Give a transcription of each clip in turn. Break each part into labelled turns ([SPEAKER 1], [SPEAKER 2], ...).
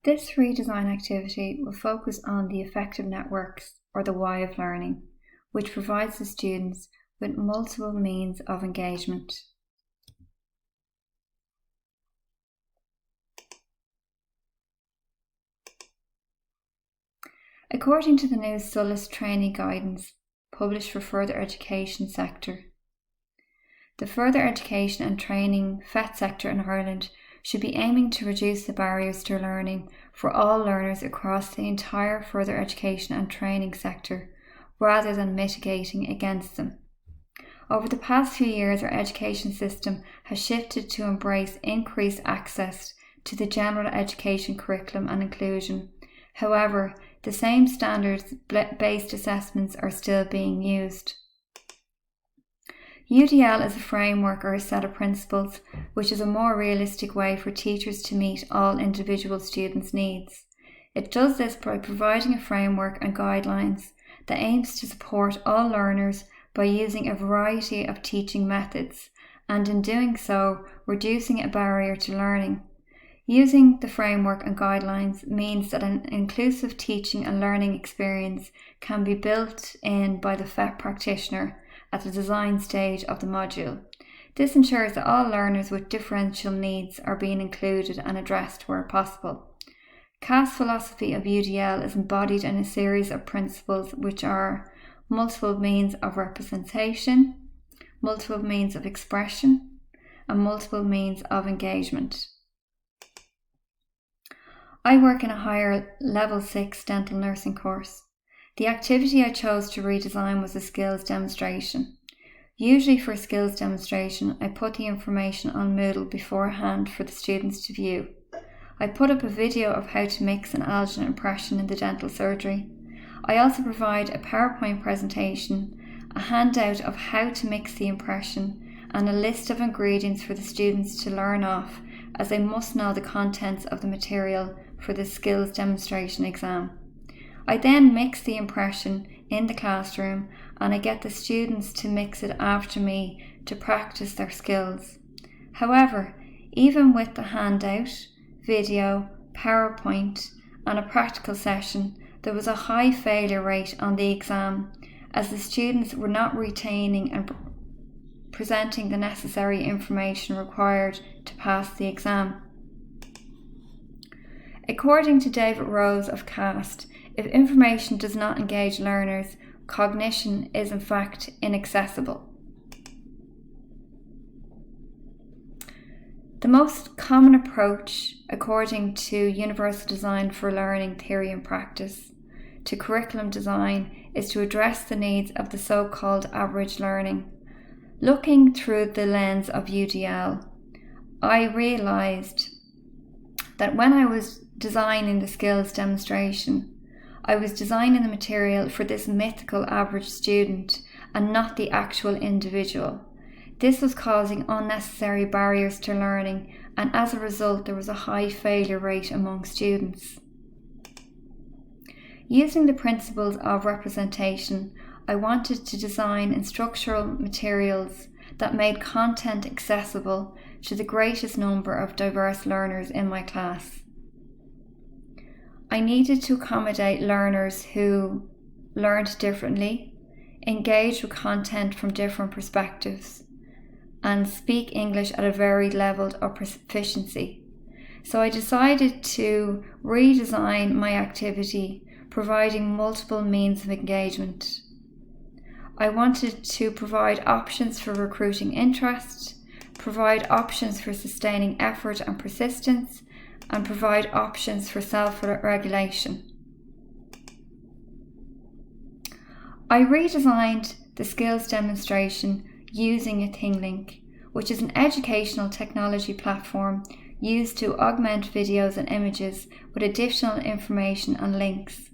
[SPEAKER 1] This redesign activity will focus on the effective networks, or the why of learning, which provides the students with multiple means of engagement. According to the new SULIS training guidance published for further education sector, the further education and training FET sector in Ireland should be aiming to reduce the barriers to learning for all learners across the entire further education and training sector, rather than mitigating against them. Over the past few years, our education system has shifted to embrace increased access to the general education curriculum and inclusion. However, the same standards-based assessments are still being used. UDL is a framework or a set of principles which is a more realistic way for teachers to meet all individual students' needs. It does this by providing a framework and guidelines that aims to support all learners by using a variety of teaching methods, and in doing so, reducing a barrier to learning. Using the framework and guidelines means that an inclusive teaching and learning experience can be built in by the FET practitioner at the design stage of the module. This ensures that all learners with differential needs are being included and addressed where possible. CAS's philosophy of UDL is embodied in a series of principles which are multiple means of representation, multiple means of expression, and multiple means of engagement. I work in a higher level 6 dental nursing course. The activity I chose to redesign was a skills demonstration. Usually for a skills demonstration, I put the information on Moodle beforehand for the students to view. I put up a video of how to mix an alginate impression in the dental surgery. I also provide a PowerPoint presentation, a handout of how to mix the impression, and a list of ingredients for the students to learn off, as they must know the contents of the material for the skills demonstration exam. I then mix the impression in the classroom, and I get the students to mix it after me to practice their skills. However, even with the handout, video, PowerPoint, and a practical session, there was a high failure rate on the exam, as the students were not retaining and presenting the necessary information required to pass the exam. According to David Rose of CAST, if information does not engage learners, cognition is in fact inaccessible. The most common approach, according to Universal Design for Learning Theory and Practice, to curriculum design is to address the needs of the so-called average learning. Looking through the lens of UDL, I realised that when I was designing the skills demonstration, I was designing the material for this mythical average student and not the actual individual. This was causing unnecessary barriers to learning, and as a result there was a high failure rate among students. Using the principles of representation, I wanted to design instructional materials that made content accessible to the greatest number of diverse learners in my class. I needed to accommodate learners who learned differently, engage with content from different perspectives, and speak English at a varied level of proficiency. So I decided to redesign my activity, providing multiple means of engagement. I wanted to provide options for recruiting interest, provide options for sustaining effort and persistence, and provide options for self-regulation. I redesigned the skills demonstration using a ThingLink, which is an educational technology platform used to augment videos and images with additional information and links.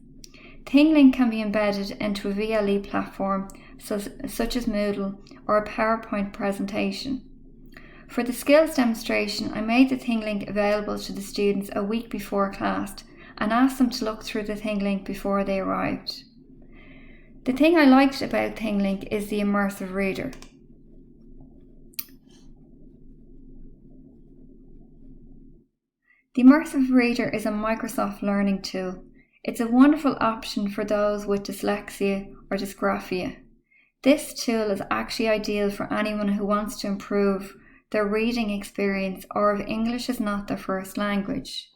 [SPEAKER 1] ThingLink can be embedded into a VLE platform such as Moodle or a PowerPoint presentation. For the skills demonstration, I made the ThingLink available to the students a week before class and asked them to look through the ThingLink before they arrived. The thing I liked about ThingLink is the immersive reader. The Immersive Reader is a Microsoft learning tool. It's a wonderful option for those with dyslexia or dysgraphia. This tool is actually ideal for anyone who wants to improve their reading experience or if English is not their first language.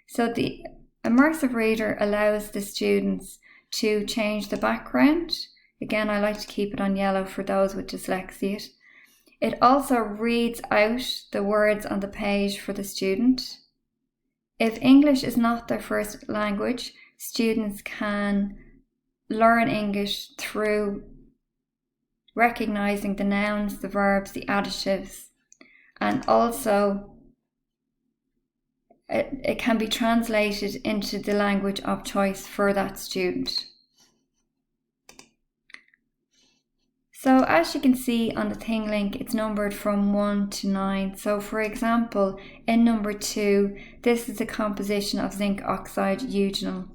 [SPEAKER 1] So the Immersive Reader allows the students to change the background. Again, I like to keep it on yellow for those with dyslexia. It also reads out the words on the page for the student. If English is not their first language, students can learn English through recognizing the nouns, the verbs, the adjectives, and also it can be translated into the language of choice for that student. So as you can see on the ThingLink, it's numbered from 1 to 9. So for example, in number 2, this is a composition of zinc oxide eugenol.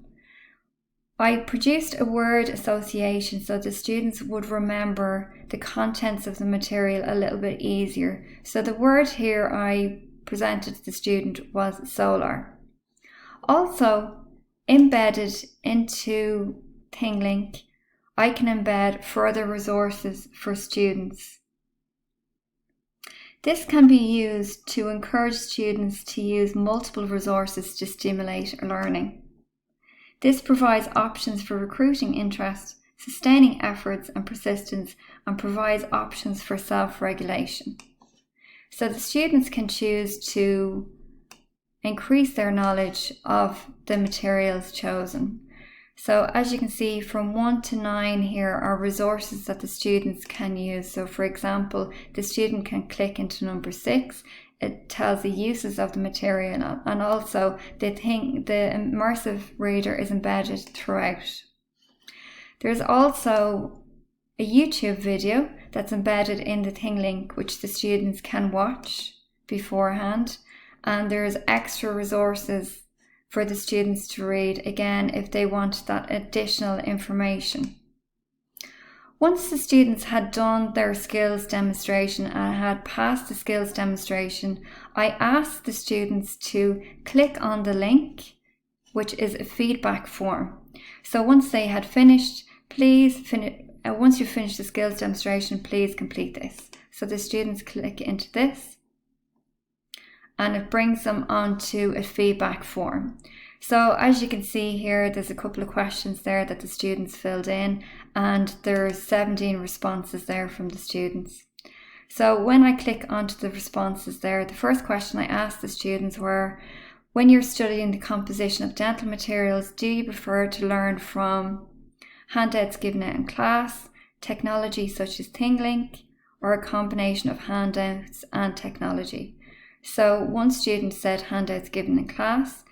[SPEAKER 1] I produced a word association so the students would remember the contents of the material a little bit easier. So the word here I presented to the student was solar. Also, embedded into ThingLink, I can embed further resources for students. This can be used to encourage students to use multiple resources to stimulate learning. This provides options for recruiting interest, sustaining efforts and persistence, and provides options for self-regulation. So the students can choose to increase their knowledge of the materials chosen. So as you can see, from 1 to 9 here are resources that the students can use. So for example, the student can click into number 6. It tells the uses of the material, and also the Immersive Reader is embedded throughout. There's also a YouTube video that's embedded in the ThingLink, which the students can watch beforehand, and there's extra resources for the students to read, again, if they want that additional information. Once the students had done their skills demonstration and had passed the skills demonstration, I asked the students to click on the link, which is a feedback form. So once they had finished, once you finish the skills demonstration, please complete this. So the students click into this, and it brings them onto a feedback form. So as you can see here, there's a couple of questions there that the students filled in, and there's 17 responses there from the students. So when I click onto the responses there, the first question I asked the students were, when you're studying the composition of dental materials, do you prefer to learn from handouts given out in class, technology such as ThingLink, or a combination of handouts and technology? So one student said handouts given in class,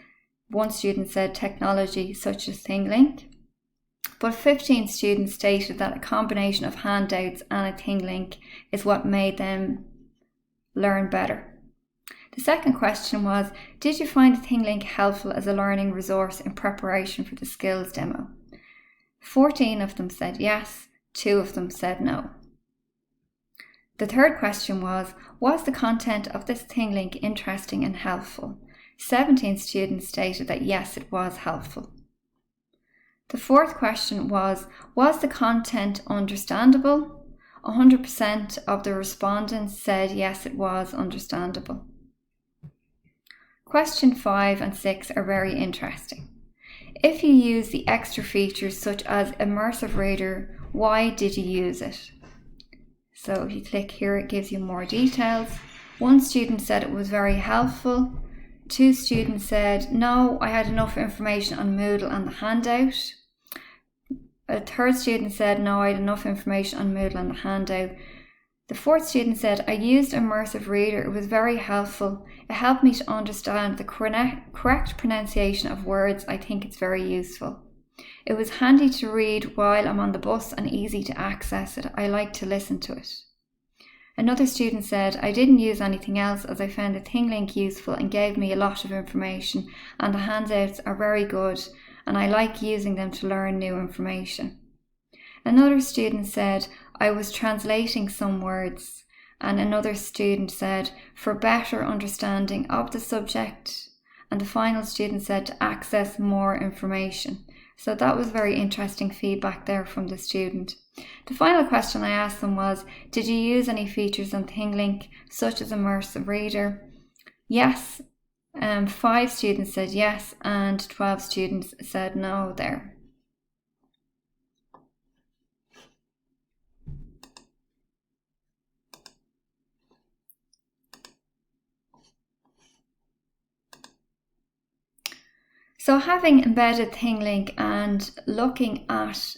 [SPEAKER 1] one student said technology such as ThingLink, but 15 students stated that a combination of handouts and a ThingLink is what made them learn better. The second question was, did you find the ThingLink helpful as a learning resource in preparation for the skills demo? 14 of them said yes, 2 of them said no. The third question was the content of this ThingLink interesting and helpful? 17 students stated that yes, it was helpful. The fourth question was the content understandable? 100% of the respondents said yes, it was understandable. Question 5 and 6 are very interesting. If you use the extra features such as Immersive Reader, why did you use it? So if you click here, it gives you more details. One student said it was very helpful. 2 students said, no, I had enough information on Moodle and the handout. A third student said, no, I had enough information on Moodle and the handout. The fourth student said, I used Immersive Reader. It was very helpful. It helped me to understand the correct pronunciation of words. I think it's very useful. It was handy to read while I'm on the bus and easy to access it. I like to listen to it. Another student said, I didn't use anything else as I found the ThingLink useful and gave me a lot of information, and the handouts are very good and I like using them to learn new information. Another student said, I was translating some words, and another student said, for better understanding of the subject, and the final student said to access more information. So that was very interesting feedback there from the student. The final question I asked them was, did you use any features on ThingLink, such as Immersive Reader? Yes, 5 students said yes, and 12 students said no there. So having embedded ThingLink and looking at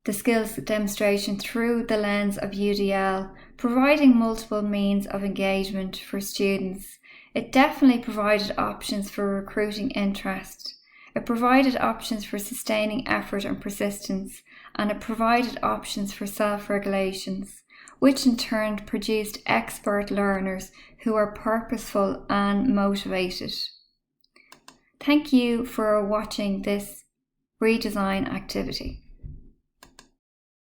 [SPEAKER 1] the skills demonstration through the lens of UDL, providing multiple means of engagement for students, it definitely provided options for recruiting interest. It provided options for sustaining effort and persistence, and it provided options for self-regulations, which in turn produced expert learners who are purposeful and motivated. Thank you for watching this redesign activity.